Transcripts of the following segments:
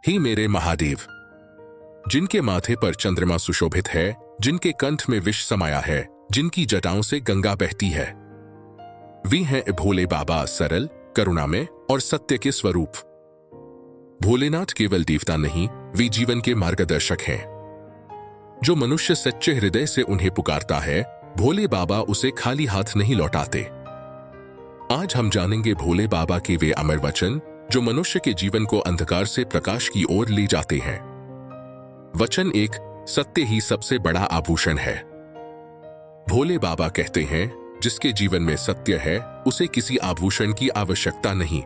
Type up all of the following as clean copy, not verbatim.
हे मेरे महादेव, जिनके माथे पर चंद्रमा सुशोभित है, जिनके कंठ में विष समाया है, जिनकी जटाओं से गंगा बहती है, वे हैं भोले बाबा, सरल, करुणामय और सत्य के स्वरूप। भोलेनाथ केवल देवता नहीं, वे जीवन के मार्गदर्शक हैं। जो मनुष्य सच्चे हृदय से उन्हें पुकारता है, भोले बाबा उसे खाली हाथ नहीं लौटाते। आज हम जानेंगे भोले बाबा के वे अमर वचन जो मनुष्य के जीवन को अंधकार से प्रकाश की ओर ले जाते हैं। वचन एक, सत्य ही सबसे बड़ा आभूषण है। भोले बाबा कहते हैं, जिसके जीवन में सत्य है उसे किसी आभूषण की आवश्यकता नहीं।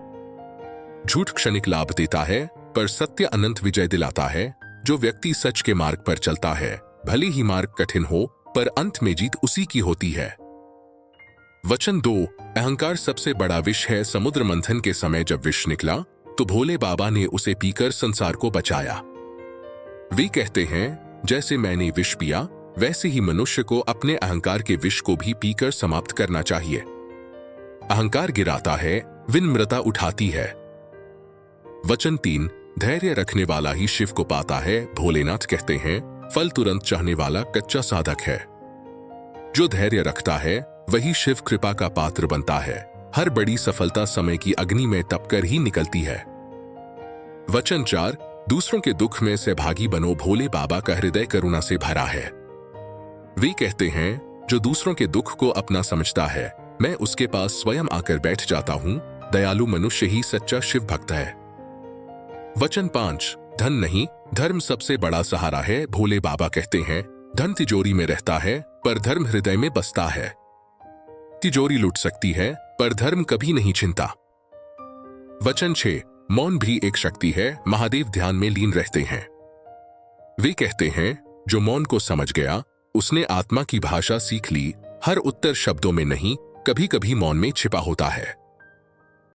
झूठ क्षणिक लाभ देता है, पर सत्य अनंत विजय दिलाता है। जो व्यक्ति सच के मार्ग पर चलता है, भले ही मार्ग कठिन हो, पर अंत में जीत उसी की होती है। वचन दो, अहंकार सबसे बड़ा विष है। समुद्र मंथन के समय जब विष निकला तो भोले बाबा ने उसे पीकर संसार को बचाया। वे कहते हैं, जैसे मैंने विष पिया, वैसे ही मनुष्य को अपने अहंकार के विष को भी पीकर समाप्त करना चाहिए। अहंकार गिराता है, विनम्रता उठाती है। वचन तीन, धैर्य रखने वाला ही शिव को पाता है। भोलेनाथ कहते हैं, फल तुरंत चाहने वाला कच्चा साधक है। जो धैर्य रखता है वही शिव कृपा का पात्र बनता है। हर बड़ी सफलता समय की अग्नि में तपकर ही निकलती है। वचन चार, दूसरों के दुख में सहभागी बनो। भोले बाबा का हृदय करुणा से भरा है। वे कहते हैं, जो दूसरों के दुख को अपना समझता है, मैं उसके पास स्वयं आकर बैठ जाता हूं। दयालु मनुष्य ही सच्चा शिव भक्त है। वचन पांच, धन नहीं, धर्म सबसे बड़ा सहारा है। भोले बाबा कहते हैं, धन तिजोरी में रहता है, पर धर्म हृदय में बसता है। तिजोरी लूट सकती है, पर धर्म कभी नहीं छिनता। वचन 6, मौन भी एक शक्ति है। महादेव ध्यान में लीन रहते हैं। वे कहते हैं, जो मौन को समझ गया उसने आत्मा की भाषा सीख ली। हर उत्तर शब्दों में नहीं, कभी कभी मौन में छिपा होता है।